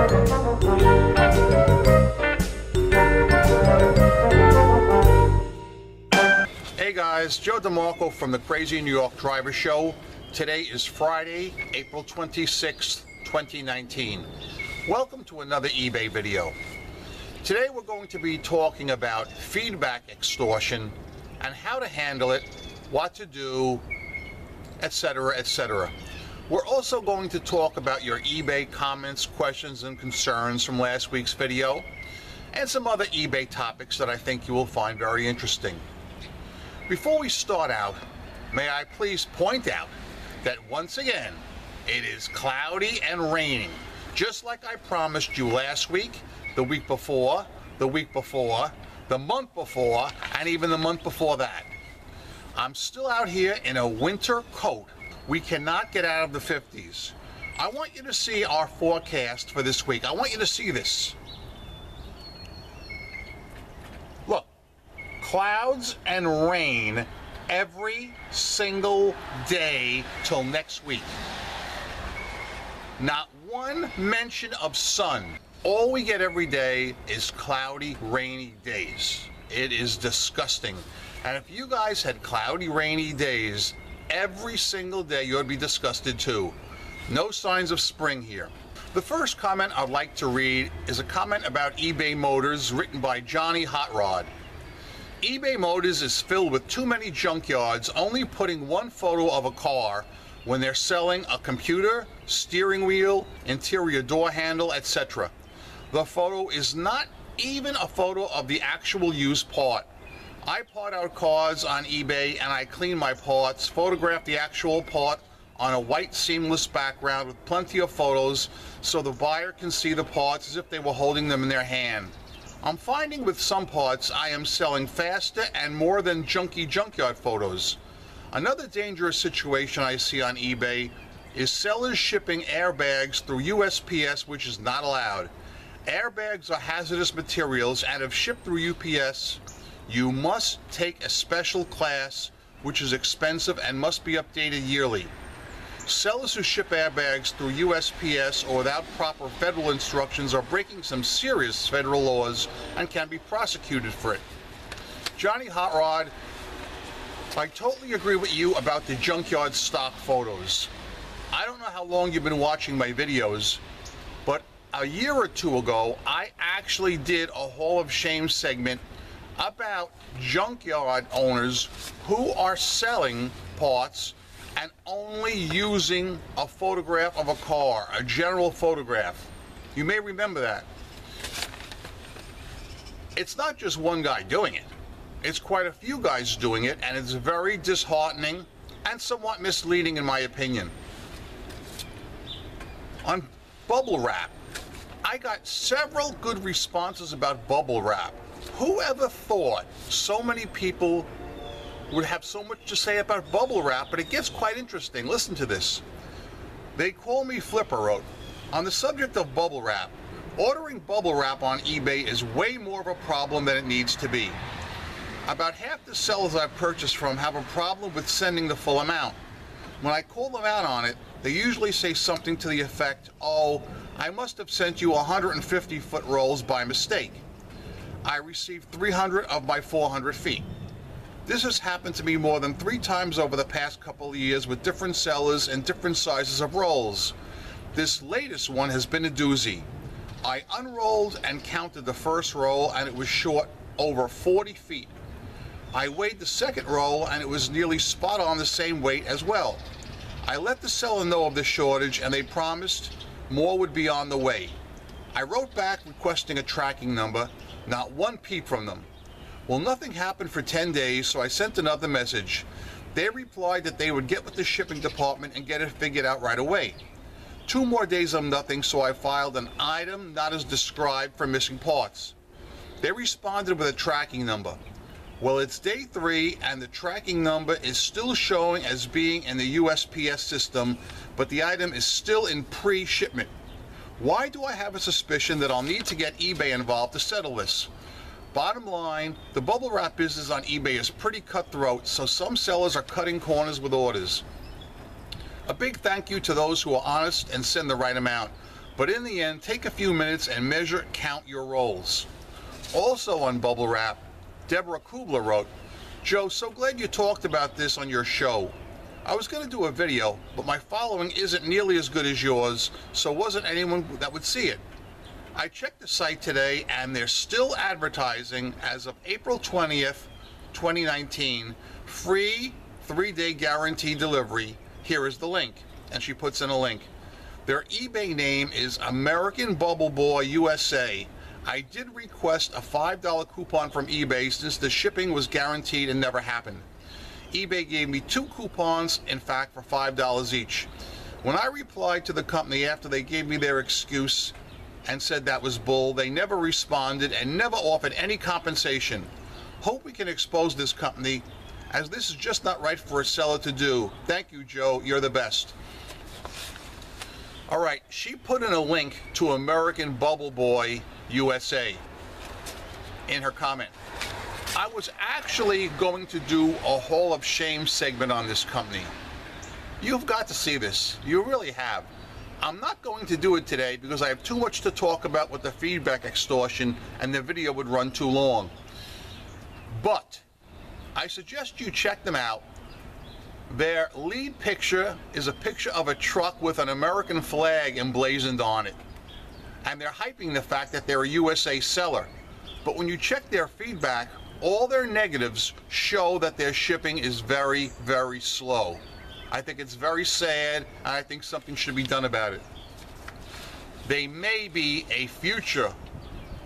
Hey guys, Joe DeMarco from the Crazy New York Driver Show. Today is Friday, April 26th, 2019. Welcome to another eBay video. Today we're going to be talking about feedback extortion and how to handle it, what to do, etc., etc. We're also going to talk about your eBay comments, questions, and concerns from last week's video, and some other eBay topics that I think you will find very interesting. Before we start out, may I please point out that once again, it is cloudy and raining, just like I promised you last week, the week before, the week before, the month before, and even the month before that. I'm still out here in a winter coat. We cannot get out of the 50s. I want you to see our forecast for this week. I want you to see this. Look. Clouds and rain every single day till next week. Not one mention of sun. All we get every day is cloudy, rainy days. It is disgusting. And if you guys had cloudy, rainy days every single day, you'd be disgusted too. No signs of spring here. The first comment I'd like to read is a comment about eBay Motors written by Johnny Hot Rod. eBay Motors is filled with too many junkyards only putting one photo of a car when they're selling a computer, steering wheel, interior door handle, etc. The photo is not even a photo of the actual used part. I part out cars on eBay and I clean my parts, photograph the actual part on a white seamless background with plenty of photos so the buyer can see the parts as if they were holding them in their hand. I'm finding with some parts I am selling faster and more than junky junkyard photos. Another dangerous situation I see on eBay is sellers shipping airbags through USPS, which is not allowed. Airbags are hazardous materials, and if shipped through UPS, you must take a special class which is expensive and must be updated yearly. Sellers who ship airbags through USPS or without proper federal instructions are breaking some serious federal laws and can be prosecuted for it. Johnny Hot Rod, I totally agree with you about the junkyard stock photos. I don't know how long you've been watching my videos, but a year or two ago, I actually did a Hall of Shame segment about junkyard owners who are selling parts and only using a photograph of a car, a general photograph. You may remember that. It's not just one guy doing it. It's quite a few guys doing it, and it's very disheartening and somewhat misleading in my opinion. On bubble wrap, I got several good responses about bubble wrap. Whoever thought so many people would have so much to say about bubble wrap, but it gets quite interesting. Listen to this. They call me Flipper wrote, on the subject of bubble wrap, ordering bubble wrap on eBay is way more of a problem than it needs to be. About half the sellers I've purchased from have a problem with sending the full amount. When I call them out on it, they usually say something to the effect, oh, I must have sent you 150 foot rolls by mistake. I received 300 of my 400 feet. This has happened to me more than 3 times over the past couple of years with different sellers and different sizes of rolls. This latest one has been a doozy. I unrolled and counted the first roll and it was short over 40 feet. I weighed the second roll and it was nearly spot on the same weight as well. I let the seller know of the shortage and they promised more would be on the way. I wrote back requesting a tracking number, not one peep from them. Well, nothing happened for 10 days, so I sent another message. They replied that they would get with the shipping department and get it figured out right away. 2 more days of nothing, so I filed an item not as described for missing parts. They responded with a tracking number. Well, it's day 3 and the tracking number is still showing as being in the USPS system, but the item is still in pre-shipment. Why do I have a suspicion that I'll need to get eBay involved to settle this? Bottom line, the bubble wrap business on eBay is pretty cutthroat, so some sellers are cutting corners with orders. A big thank you to those who are honest and send the right amount. But in the end, take a few minutes and measure, count your rolls. Also on Bubble Wrap, Deborah Kubler wrote, Joe, so glad you talked about this on your show. I was going to do a video, but my following isn't nearly as good as yours, so wasn't anyone that would see it. I checked the site today, and they're still advertising, as of April 20th, 2019, free 3-day guaranteed delivery. Here is the link. And she puts in a link. Their eBay name is American Bubble Boy USA. I did request a $5 coupon from eBay since the shipping was guaranteed and never happened. eBay gave me 2 coupons, in fact, for $5 each. When I replied to the company after they gave me their excuse and said that was bull, they never responded and never offered any compensation. Hope we can expose this company, as this is just not right for a seller to do. Thank you, Joe. You're the best. All right, she put in a link to American Bubble Boy USA in her comment. I was actually going to do a Hall of Shame segment on this company. You've got to see this. You really have. I'm not going to do it today because I have too much to talk about with the feedback extortion and the video would run too long. But I suggest you check them out. Their lead picture is a picture of a truck with an American flag emblazoned on it. And they're hyping the fact that they're a USA seller. But when you check their feedback, all their negatives show that their shipping is very, very slow. I think it's very sad, and I think something should be done about it. They may be a future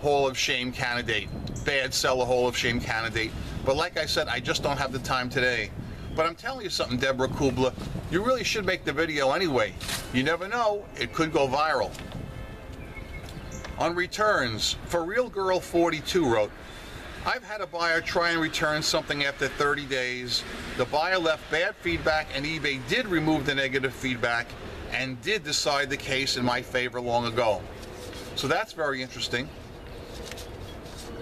Hall of Shame candidate, bad seller Hall of Shame candidate, but like I said, I just don't have the time today. But I'm telling you something, Deborah Kubler, you really should make the video anyway. You never know, it could go viral. On returns, For Real Girl 42 wrote, I've had a buyer try and return something after 30 days. The buyer left bad feedback and eBay did remove the negative feedback and did decide the case in my favor long ago. So that's very interesting.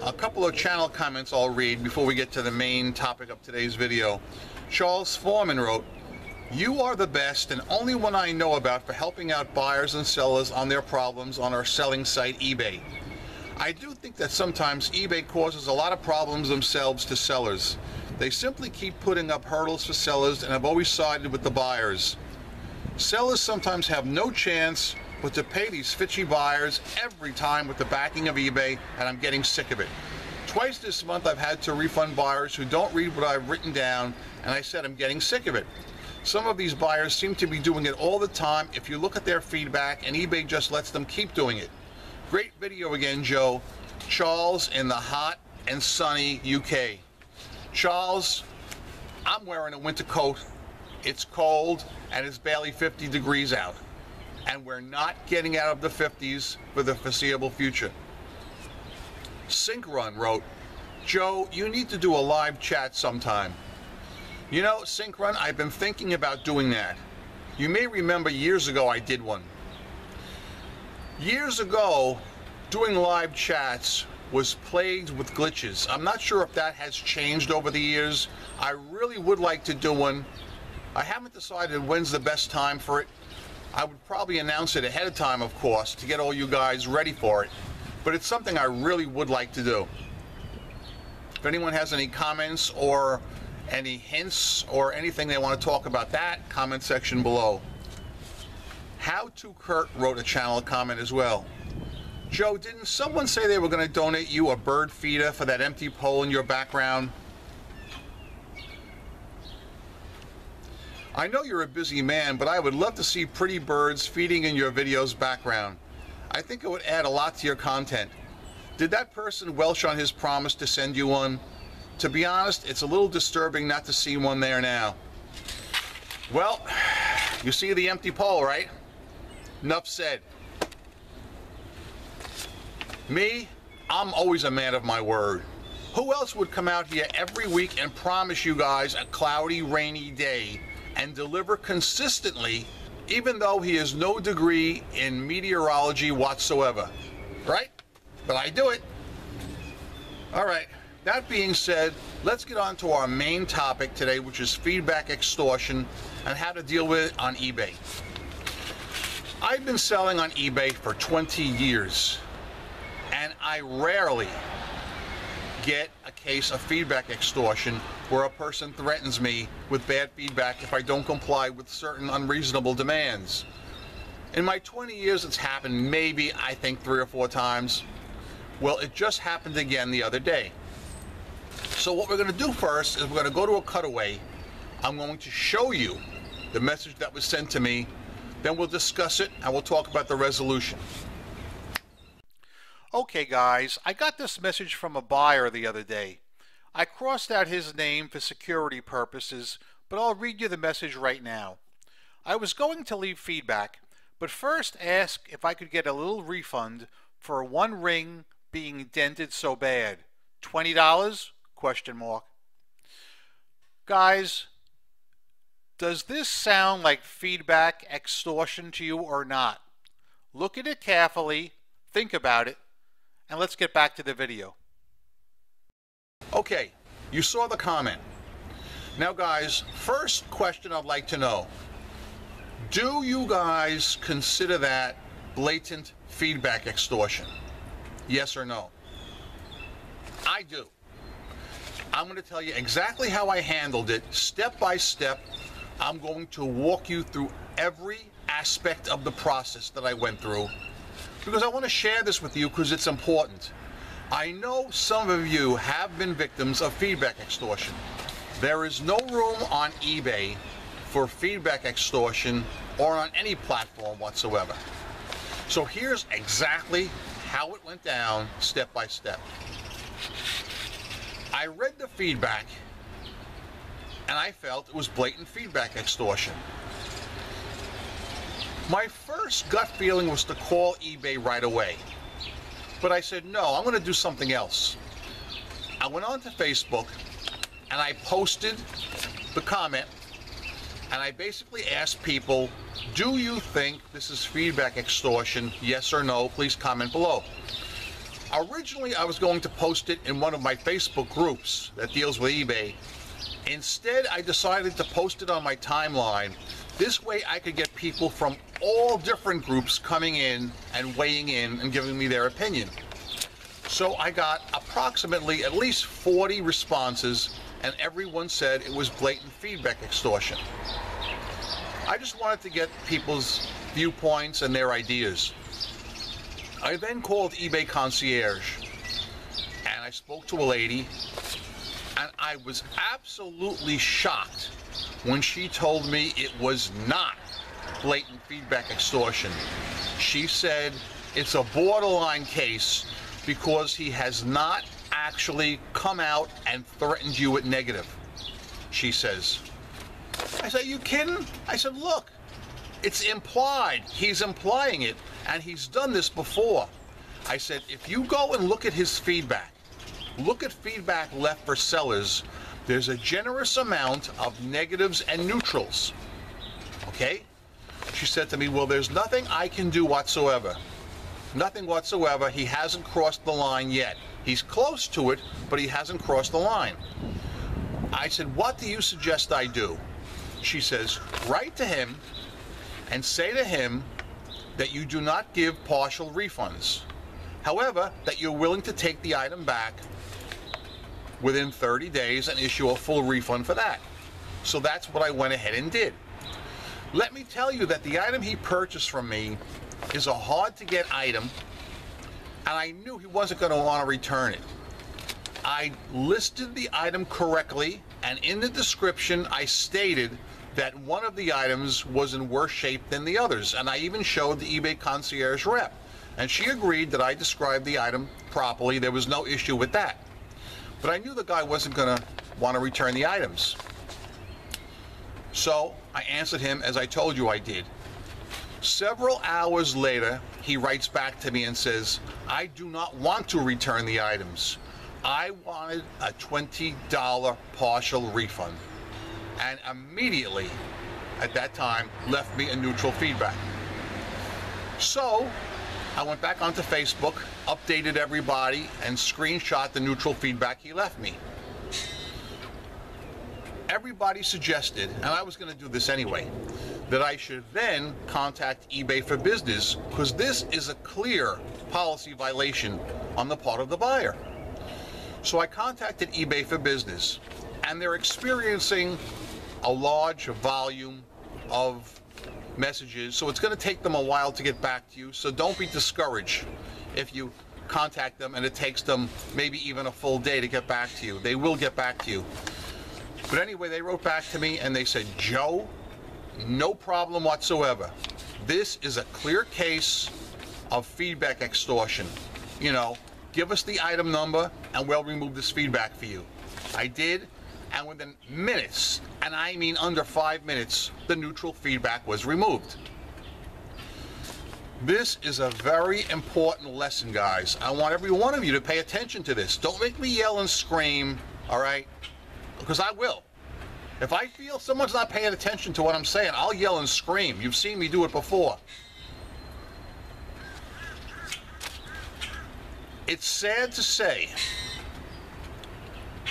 A couple of channel comments I'll read before we get to the main topic of today's video. Charles Foreman wrote, you are the best and only one I know about for helping out buyers and sellers on their problems on our selling site eBay. I do think that sometimes eBay causes a lot of problems themselves to sellers. They simply keep putting up hurdles for sellers and have always sided with the buyers. Sellers sometimes have no chance but to pay these fitchy buyers every time with the backing of eBay, and I'm getting sick of it. Twice this month I've had to refund buyers who don't read what I've written down, and I said I'm getting sick of it. Some of these buyers seem to be doing it all the time if you look at their feedback, and eBay just lets them keep doing it. Great video again, Joe. Charles in the hot and sunny UK. Charles, I'm wearing a winter coat. It's cold and it's barely 50 degrees out. And we're not getting out of the 50s for the foreseeable future. Sink Run wrote, Joe, you need to do a live chat sometime. You know, Sink Run, I've been thinking about doing that. You may remember years ago I did one. Years ago, doing live chats was plagued with glitches. I'm not sure if that has changed over the years. I really would like to do one. I haven't decided when's the best time for it. I would probably announce it ahead of time, of course, to get all you guys ready for it. But it's something I really would like to do. If anyone has any comments or any hints or anything they want to talk about that, comment section below. How to Kurt wrote a channel comment as well. Joe, didn't someone say they were going to donate you a bird feeder for that empty pole in your background? I know you're a busy man, but I would love to see pretty birds feeding in your video's background. I think it would add a lot to your content. Did that person welch on his promise to send you one? To be honest, it's a little disturbing not to see one there now. Well, you see the empty pole, right? Enough said. Me, I'm always a man of my word. Who else would come out here every week and promise you guys a cloudy, rainy day and deliver consistently, even though he has no degree in meteorology whatsoever? Right? But I do it. All right. That being said, let's get on to our main topic today, which is feedback extortion and how to deal with it on eBay. I've been selling on eBay for 20 years, and I rarely get a case of feedback extortion where a person threatens me with bad feedback if I don't comply with certain unreasonable demands. In my 20 years, it's happened maybe, I think, 3 or 4 times. Well, it just happened again the other day. So what we're going to do first is we're going to go to a cutaway. I'm going to show you the message that was sent to me. Then we'll discuss it and we'll talk about the resolution. Okay guys, I got this message from a buyer the other day. I crossed out his name for security purposes, but I'll read you the message right now. I was going to leave feedback, but first ask if I could get a little refund for one ring being dented so bad. $20? Question mark. Guys, does this sound like feedback extortion to you or not? Look at it carefully, think about it, and let's get back to the video. Okay, you saw the comment. Now guys, first question I'd like to know. Do you guys consider that blatant feedback extortion? Yes or no? I do. I'm going to tell you exactly how I handled it, step by step. I'm going to walk you through every aspect of the process that I went through, because I want to share this with you because it's important. I know some of you have been victims of feedback extortion. There is no room on eBay for feedback extortion or on any platform whatsoever. So here's exactly how it went down step by step. I read the feedback and I felt it was blatant feedback extortion. My first gut feeling was to call eBay right away. But I said, no, I'm going to do something else. I went on to Facebook and I posted the comment and I basically asked people, do you think this is feedback extortion? Yes or no? Please comment below. Originally, I was going to post it in one of my Facebook groups that deals with eBay. Instead, I decided to post it on my timeline. This way I could get people from all different groups coming in and weighing in and giving me their opinion. So I got approximately at least 40 responses, and everyone said it was blatant feedback extortion. I just wanted to get people's viewpoints and their ideas. I then called eBay concierge and I spoke to a lady, and I was absolutely shocked when she told me it was not blatant feedback extortion. She said it's a borderline case because he has not actually come out and threatened you with negative, she says. I said, you kidding? I said, look, it's implied. He's implying it, and he's done this before. I said, if you go and look at his feedback, look at feedback left for sellers, there's a generous amount of negatives and neutrals. Okay? She said to me, well, there's nothing I can do whatsoever. Nothing whatsoever. He hasn't crossed the line yet. He's close to it, but he hasn't crossed the line. I said, what do you suggest I do? She says, write to him and say to him that you do not give partial refunds. However, that you're willing to take the item back within 30 days and issue a full refund for that. So that's what I went ahead and did. Let me tell you that the item he purchased from me is a hard-to-get item, and I knew he wasn't going to want to return it. I listed the item correctly, and in the description I stated that one of the items was in worse shape than the others, and I even showed the eBay concierge rep, and she agreed that I described the item properly. There was no issue with that. But I knew the guy wasn't going to want to return the items. So I answered him as I told you I did. Several hours later, he writes back to me and says, I do not want to return the items. I wanted a $20 partial refund. And immediately, at that time, left me a neutral feedback. So I went back onto Facebook, updated everybody, and screenshot the neutral feedback he left me. Everybody suggested, and I was going to do this anyway, that I should then contact eBay for Business, because this is a clear policy violation on the part of the buyer. So I contacted eBay for Business, and they're experiencing a large volume of messages, so it's going to take them a while to get back to you. So don't be discouraged if you contact them and it takes them maybe even a full day to get back to you. They will get back to you. But anyway, they wrote back to me and they said, Joe, no problem whatsoever. This is a clear case of feedback extortion. You know, give us the item number and we'll remove this feedback for you. I did, and within minutes, and I mean under 5 minutes, the neutral feedback was removed. This is a very important lesson, guys. I want every one of you to pay attention to this. Don't make me yell and scream, all right? Because I will. If I feel someone's not paying attention to what I'm saying, I'll yell and scream. You've seen me do it before. It's sad to say,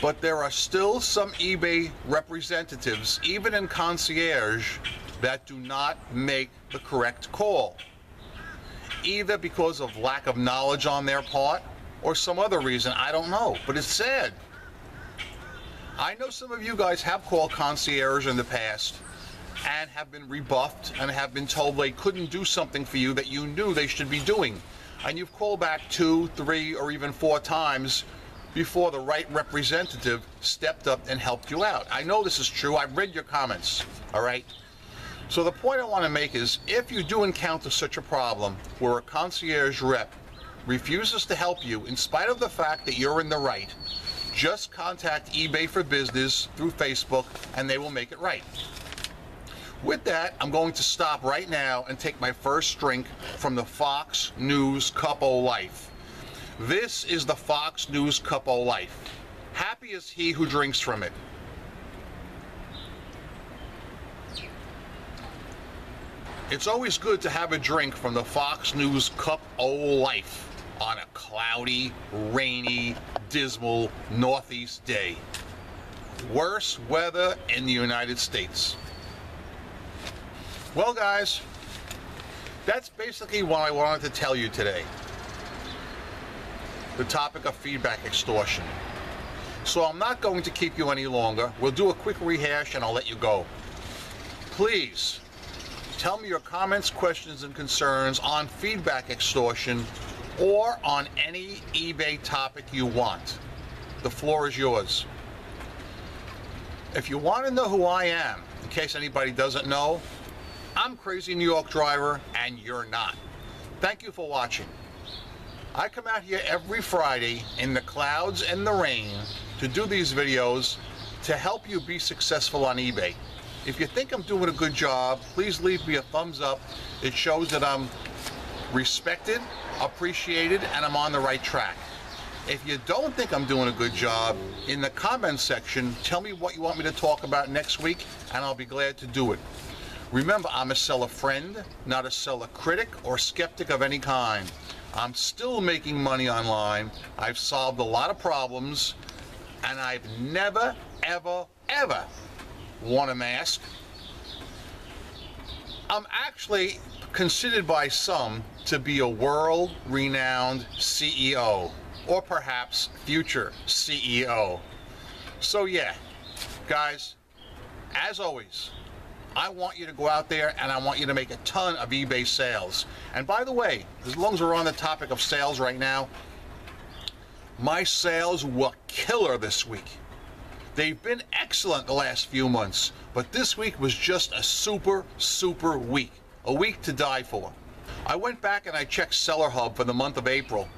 but there are still some eBay representatives, even in concierge, that do not make the correct call. Either because of lack of knowledge on their part or some other reason, I don't know, but it's sad. I know some of you guys have called concierge in the past and have been rebuffed and have been told they couldn't do something for you that you knew they should be doing. And you've called back 2, 3, or even 4 times before the right representative stepped up and helped you out. I know this is true. I've read your comments, all right? So the point I want to make is, if you do encounter such a problem where a concierge rep refuses to help you in spite of the fact that you're in the right, just contact eBay for Business through Facebook and they will make it right. With that, I'm going to stop right now and take my first drink from the Fox News Cup O' Life. This is the Fox News Cup O' Life. Happy is he who drinks from it. It's always good to have a drink from the Fox News Cup O' Life on a cloudy, rainy, dismal Northeast day. Worst weather in the United States. Well, guys, that's basically what I wanted to tell you today. The topic of feedback extortion. So I'm not going to keep you any longer. We'll do a quick rehash and I'll let you go. Please tell me your comments, questions, and concerns on feedback extortion or on any eBay topic you want. The floor is yours. If you want to know who I am, in case anybody doesn't know, I'm Crazy New York Driver and you're not. Thank you for watching. I come out here every Friday in the clouds and the rain to do these videos to help you be successful on eBay. If you think I'm doing a good job, please leave me a thumbs up. It shows that I'm respected, appreciated, and I'm on the right track. If you don't think I'm doing a good job, in the comments section, tell me what you want me to talk about next week, and I'll be glad to do it. Remember, I'm a seller friend, not a seller critic or skeptic of any kind. I'm still making money online. I've solved a lot of problems, and I've never, ever, ever worn a mask. I'm actually considered by some to be a world-renowned CEO, or perhaps future CEO. So yeah, guys, as always, I want you to go out there and I want you to make a ton of eBay sales. And by the way, as long as we're on the topic of sales right now, my sales were killer this week. They've been excellent the last few months, but this week was just a super, super week. A week to die for. I went back and I checked Seller Hub for the month of April,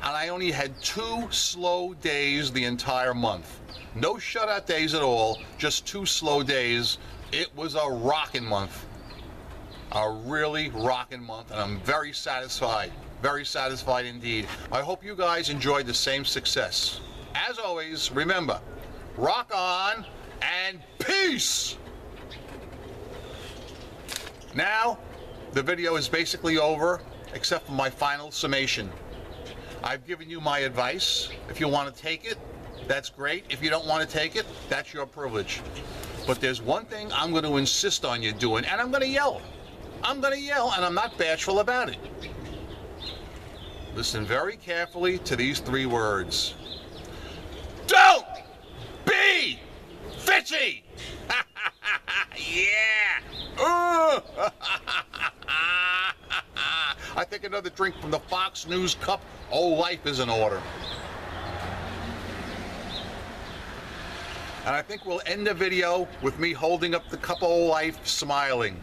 and I only had 2 slow days the entire month. No shutout days at all, just 2 slow days. It was a rockin' month. A really rockin' month, and I'm very satisfied indeed. I hope you guys enjoyed the same success. As always, remember, rock on and peace! Now, the video is basically over, except for my final summation. I've given you my advice. If you want to take it, that's great. If you don't want to take it, that's your privilege. But there's one thing I'm going to insist on you doing, and I'm going to yell. I'm going to yell, and I'm not bashful about it. Listen very carefully to these 3 words. Don't be fishy! Yeah! I think another drink from the Fox News cup. Oh, life is in order. And I think we'll end the video with me holding up the cup of life, smiling.